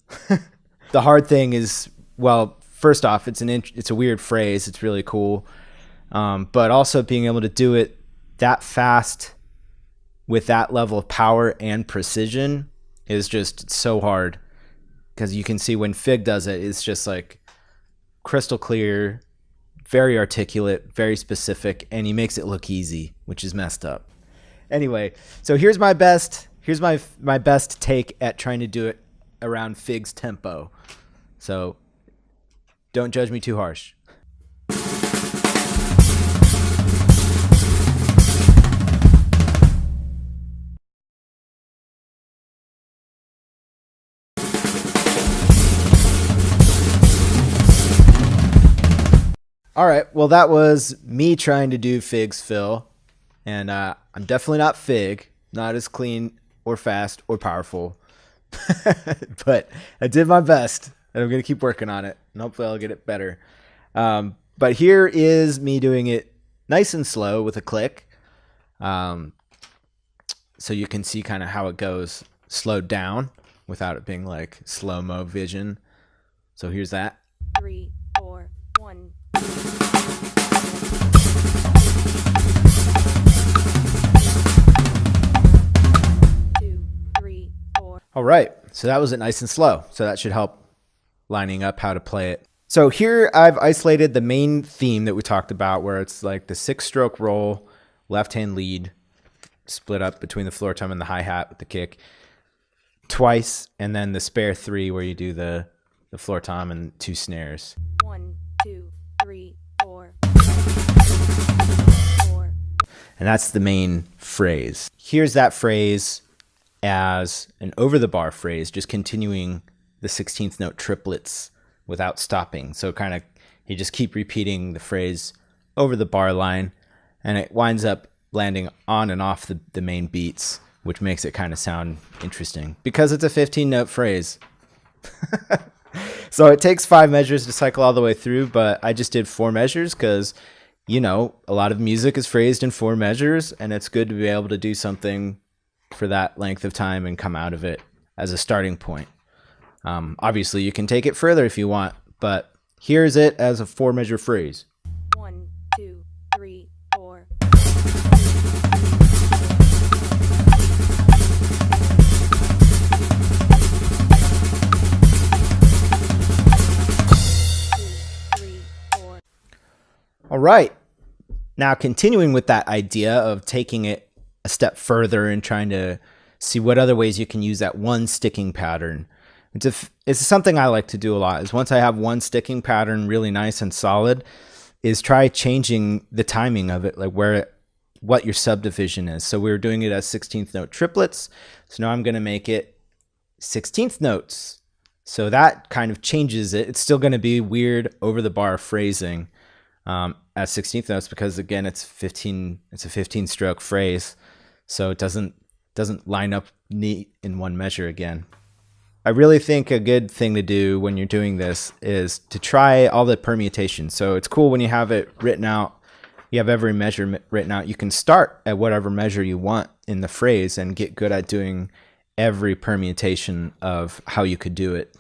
The hard thing is, well, first off, it's a weird phrase. It's really cool. But also being able to do it that fast with that level of power and precision is just so hard. Because you can see when Fig does it, it's just like crystal clear, very articulate, very specific, and he makes it look easy, which is messed up. Anyway, so here's my best take at trying to do it around Fig's tempo. So don't judge me too harsh. All right, well, that was me trying to do Fig's fill, and I'm definitely not Fig, not as clean or fast or powerful, but I did my best, and I'm going to keep working on it, and hopefully I'll get it better. But here is me doing it nice and slow with a click, so you can see kind of how it goes slowed down without it being like slow-mo vision. So here's that. 3, 4, 1. All right, so that was it nice and slow. So that should help lining up how to play it. So here I've isolated the main theme that we talked about, where it's like the 6-stroke roll, left-hand lead, split up between the floor tom and the hi-hat with the kick twice, and then the spare 3 where you do the floor tom and 2 snares. 1, 2, 3, 4. And that's the main phrase. Here's that phrase as an over-the-bar phrase, just continuing the 16th note triplets without stopping. So kind of you just keep repeating the phrase over the bar line, and it winds up landing on and off the main beats, which makes it kind of sound interesting because it's a 15-note phrase. So it takes 5 measures to cycle all the way through, but I just did 4 measures because, you know, a lot of music is phrased in 4 measures, and it's good to be able to do something for that length of time and come out of it as a starting point. Obviously, you can take it further if you want, but here's it as a 4-measure phrase. 1, 2, 3, 4. All right. Now, continuing with that idea of taking it a step further and trying to see what other ways you can use that one sticking pattern. It's something I like to do a lot, is once I have one sticking pattern really nice and solid, is try changing the timing of it, like what your subdivision is. So we were doing it as 16th note triplets. So now I'm going to make it 16th notes. So that kind of changes it. It's still going to be weird over the bar phrasing as 16th notes because, again, it's a 15-stroke phrase. So it doesn't line up neat in one measure again. I really think a good thing to do when you're doing this is to try all the permutations. So it's cool when you have it written out, you have every measure written out. You can start at whatever measure you want in the phrase and get good at doing every permutation of how you could do it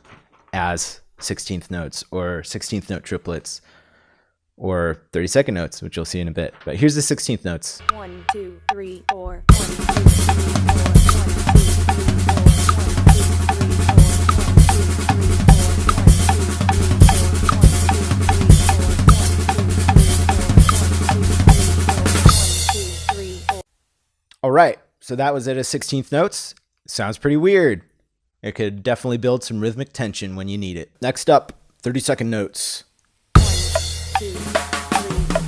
as 16th notes or 16th note triplets or 30-second notes, which you'll see in a bit. But here's the 16th notes. 1, 2, 3, 4. 1, 2, 3, 4. 1, 2, 3, 4. All right, so that was it as 16th notes. Sounds pretty weird. It could definitely build some rhythmic tension when you need it. Next up, 30-second notes. 1, 2, 3, 4. 1,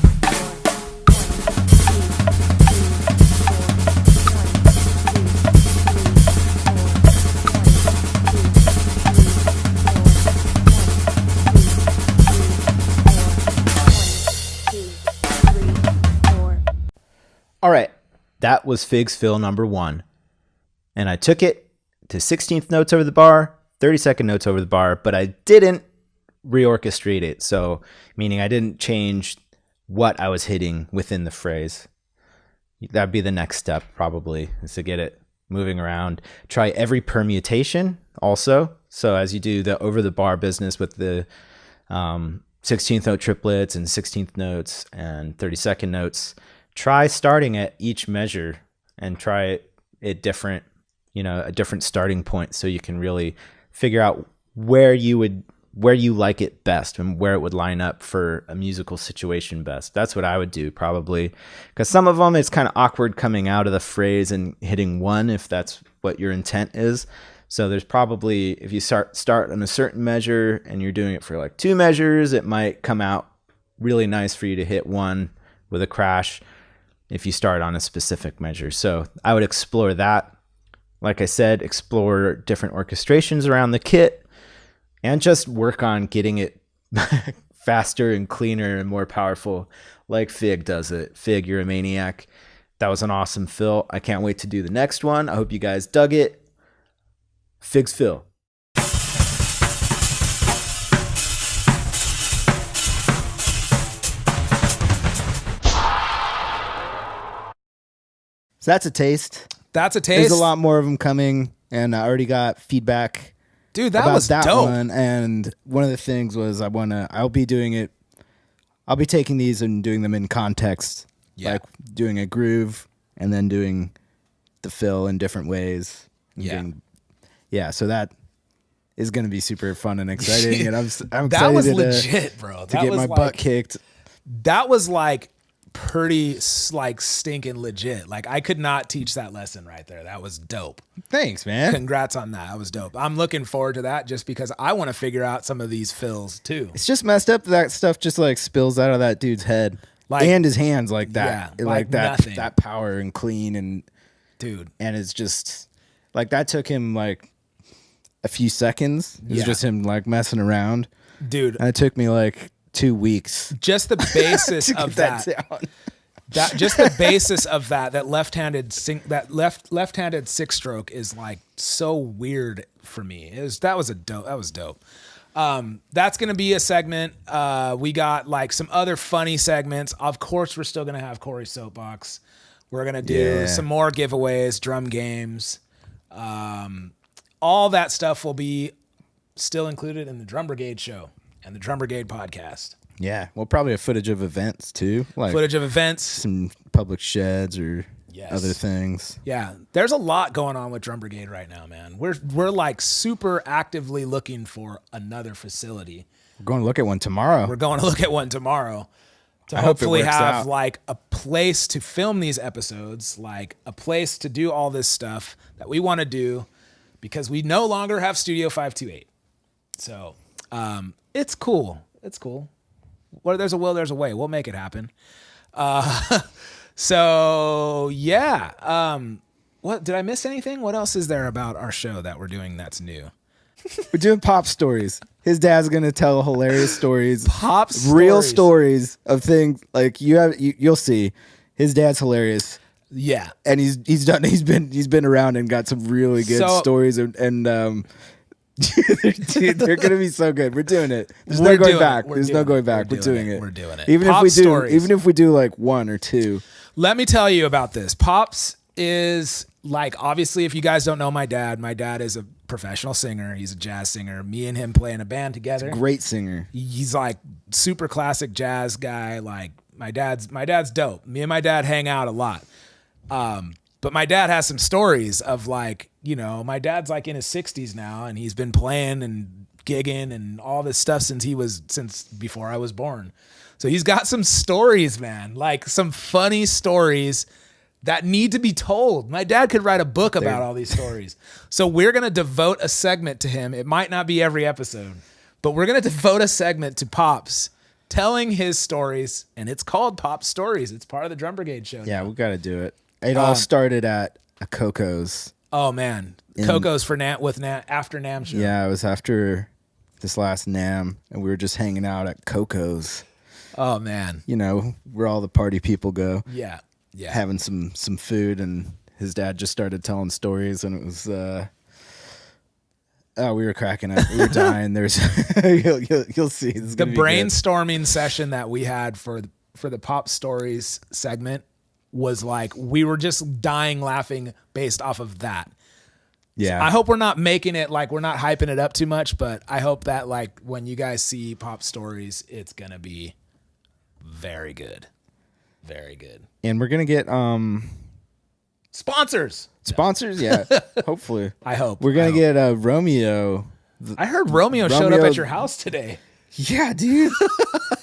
2, 3, 4. All right, that was Fig's Fill number 1. And I took it to 16th notes over the bar, 30-second notes over the bar, but I didn't reorchestrate it. So, meaning I didn't change what I was hitting within the phrase. That'd be the next step, probably, is to get it moving around. Try every permutation also. So as you do the over the bar business with the 16th note triplets and 16th notes and 30-second notes, try starting at each measure and try it different, a different starting point, so you can really figure out where you like it best and where it would line up for a musical situation best. That's what I would do probably, because some of them it's kind of awkward coming out of the phrase and hitting 1 if that's what your intent is. So there's probably, if you start on a certain measure and you're doing it for like 2 measures, it might come out really nice for you to hit 1 with a crash if you start on a specific measure. So I would explore that. Like I said, explore different orchestrations around the kit and just work on getting it faster and cleaner and more powerful like Fig does it. Fig, you're a maniac. That was an awesome fill. I can't wait to do the next one. I hope you guys dug it. Fig's Fill. So that's a taste. That's a taste. There's a lot more of them coming, and I already got feedback. Dude, that about was that dope. one. And one of the things was I'll be taking these and doing them in context, like doing a groove and then doing the fill in different ways. So that is going to be super fun and exciting, and I'm excited that was legit, bro. To get my butt kicked. That was like pretty like stinking legit. Like I could not teach that lesson right there. That was dope. Thanks, man. Congrats on that. That was dope. I'm looking forward to that just because I want to figure out some of these fills too. It's just messed up that stuff just like spills out of that dude's head and his hands like that. Yeah, like that nothing. That power and clean and dude. And it's just like that took him like a few seconds. It was just him like messing around. Dude. And it took me like 2 weeks. Just the basis of that. Just the basis of that left-handed left-handed six stroke is like so weird for me. That was dope. That's gonna be a segment. We got like some other funny segments. Of course, we're still gonna have Corey's Soapbox. We're gonna do some more giveaways, drum games. All that stuff will be still included in the Drum Brigade show and the Drum Brigade podcast. Yeah, well, probably a footage of events too, like footage of events, some public sheds or other things. Yeah, there's a lot going on with Drum Brigade right now, man. We're like super actively looking for another facility. We're going to look at one tomorrow. To hopefully have like a place to film these episodes, like a place to do all this stuff that we want to do, because we no longer have Studio 528. So it's cool. It's cool. Where there's a will, there's a way. We'll make it happen. So yeah. What did I miss anything? What else is there about our show that we're doing that's new? We're doing pop stories. His dad's gonna tell hilarious stories, real stories of things like you'll see. His dad's hilarious. Yeah, and he's been around and got some really good stories and dude, they're gonna be so good. We're doing it. There's no going back. We're doing it. We're doing it. Even if we do like 1 or 2. Let me tell you about this. Pops is like, obviously, if you guys don't know my dad is a professional singer. He's a jazz singer. Me and him play in a band together. Great singer. He's like super classic jazz guy. Like my dad's dope. Me and my dad hang out a lot. But my dad has some stories of like, you know, my dad's like in his 60s now, and he's been playing and gigging and all this stuff since before I was born. So he's got some stories, man, like some funny stories that need to be told. My dad could write a book about all these stories. So we're going to devote a segment to him. It might not be every episode, but we're going to devote a segment to Pops telling his stories, and it's called Pop Stories. It's part of the Drum Brigade show. Yeah, we got to do it. It all started at a Coco's. Oh man, Coco's for after NAM show. Yeah, it was after this last NAM, and we were just hanging out at Coco's. Oh man, you know where all the party people go. Yeah. Having some food, and his dad just started telling stories, and it was we were cracking up. We were dying. There's you'll see the brainstorming session that we had for the Pop Stories segment was like we were just dying laughing based off of that. Yeah. So I hope we're not making it like we're not hyping it up too much, but I hope that like when you guys see Pop Stories, it's gonna be very good. Very good. And we're gonna get sponsors. Sponsors, yeah. Hopefully. I hope. We're gonna get Romeo. I heard Romeo showed up at your house today. Yeah, dude.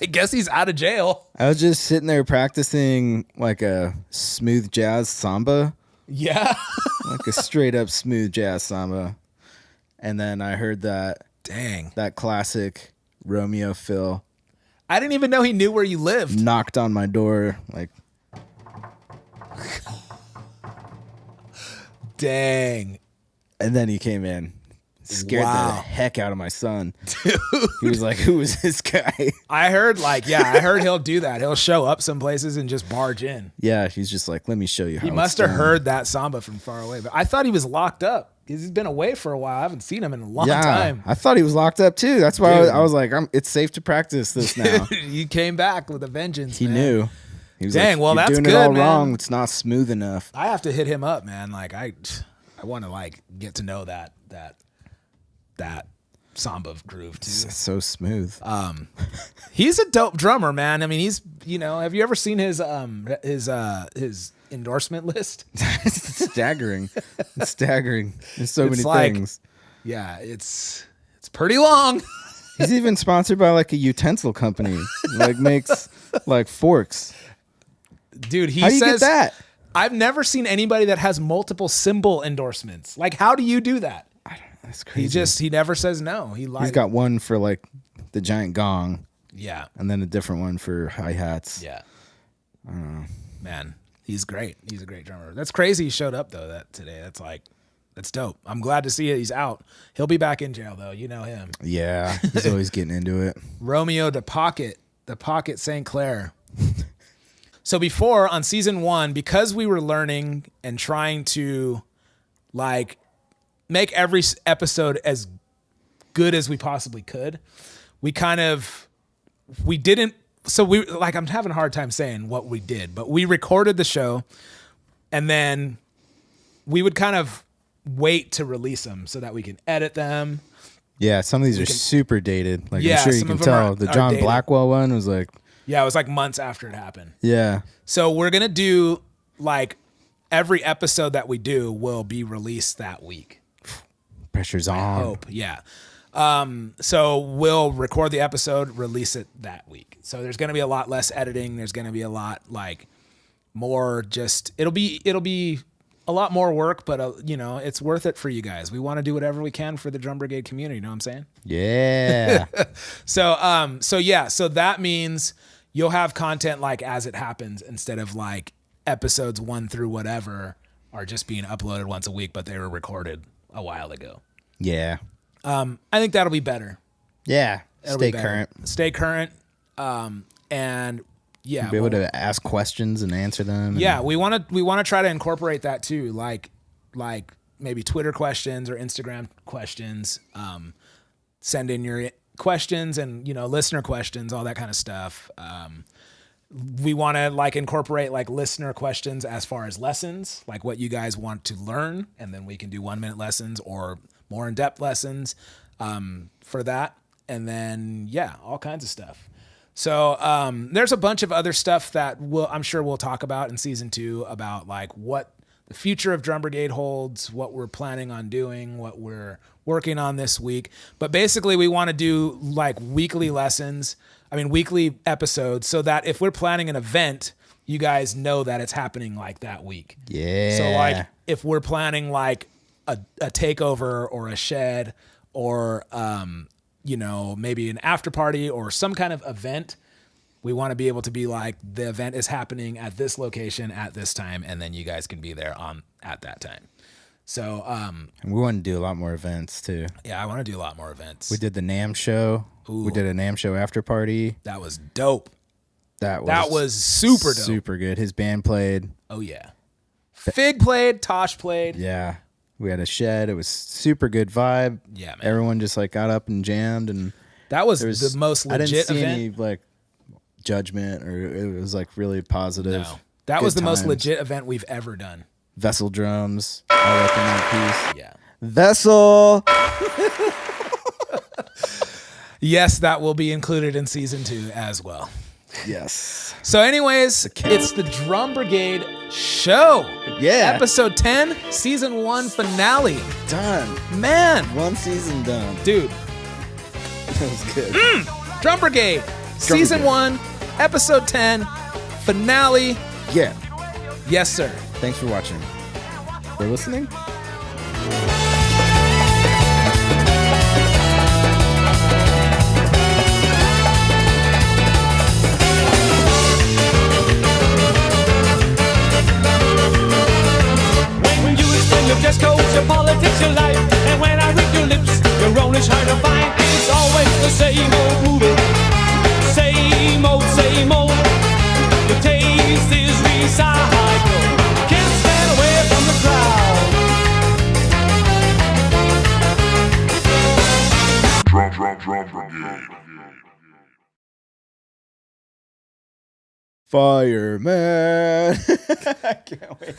I guess he's out of jail. I was just sitting there practicing like a smooth jazz samba. Yeah. Like a straight up smooth jazz samba. And then I heard that classic Romeo fill. I didn't even know he knew where you lived. Knocked on my door, like. Dang. And then he came in. Scared the heck out of my son. Dude. He was like, who is this guy? I heard he'll do that. He'll show up some places and just barge in. Yeah, he's just like, let me show you how He must have heard that samba from far away. But I thought he was locked up. He's been away for a while. I haven't seen him in a long time. I thought he was locked up too. That's why I was like, it's safe to practice this now. He came back with a vengeance. He knew. He was Dang, like, well, you're that's doing good, it all man. wrong. It's not smooth enough. I have to hit him up, man. Like I want to like get to know that samba groove too. It's so smooth. He's a dope drummer, man. I mean, he's, you know, have you ever seen his endorsement list? It's staggering. It's staggering. There's so many like, things. Yeah, it's pretty long. He's even sponsored by like a utensil company. Like makes like forks. Dude, How do you get that? I've never seen anybody that has multiple symbol endorsements. Like, how do you do that? That's crazy. He never says no. He's got one for like the giant gong. Yeah. And then a different one for hi-hats. Yeah. I don't know. Man, he's great. He's a great drummer. That's crazy he showed up though today. That's dope. I'm glad to see it. He's out. He'll be back in jail though. You know him. Yeah. He's always getting into it. Romeo the Pocket St. Clair. So before on season 1, because we were learning and trying to like make every episode as good as we possibly could, we didn't. So I'm having a hard time saying what we did, but we recorded the show and then we would kind of wait to release them so that we can edit them. Yeah, some of these are super dated. Like, I'm sure you can tell. The John Blackwell one was like... Yeah, it was like months after it happened. Yeah. So we're going to do, like, every episode that we do will be released that week. Pressure's on. I hope, yeah. So we'll record the episode, release it that week. So there's going to be a lot less editing. There's going to be a lot, like, more just... It'll be a lot more work, but you know, it's worth it for you guys. We want to do whatever we can for the Drum Brigade community. You know what I'm saying? Yeah. So that means you'll have content like as it happens instead of like episodes 1 through whatever are just being uploaded once a week, but they were recorded a while ago. Yeah. I think that'll be better. Yeah. Stay current. And yeah, be able to ask questions and answer them. Yeah, we want to try to incorporate that too, like maybe Twitter questions or Instagram questions. Send in your questions and listener questions, all that kind of stuff. we want to like incorporate like listener questions as far as lessons, like what you guys want to learn, and then we can do 1 minute lessons or more in-depth lessons for that. And then yeah, all kinds of stuff. So there's a bunch of other stuff that I'm sure we'll talk about in season 2 about like what the future of Drum Brigade holds, what we're planning on doing, what we're working on this week. But basically we want to do like weekly episodes, so that if we're planning an event, you guys know that it's happening like that week. Yeah. So like if we're planning like a takeover or a shed or maybe an after party or some kind of event, we want to be able to be like, the event is happening at this location at this time, and then you guys can be there at that time. So and we want to do a lot more events too. Yeah, I want to do a lot more events. We did the NAMM show. Ooh. We did a NAMM show after party. That was dope. That was super dope. Super good. His band played. Oh yeah. Fig played, Tosh played. Yeah. We had a shed. It was super good vibe. Yeah, man. Everyone just like got up and jammed, and that was the most legit I didn't see event. any like judgment, or it was like really positive. No. That was the most legit event we've ever done. Vessel drums, all up in that piece. Yeah. Vessel. Yes, that will be included in season 2 as well. Yes. So anyways, it's the Drum Brigade show. Yeah. Episode 10, season 1 finale. Done. Man. 1 season done. Dude. That was good. Drum Brigade. Season 1, episode 10, finale. Yeah. Yes, sir. Thanks for watching. For listening. When you explain your dress codes, your politics, your life, and when I read your lips, your own is hard to find. It's always the same old movie, same old, same old. Your taste is recycled. Can't stand away from the crowd. Drum Brigade. Fireman. I can't wait.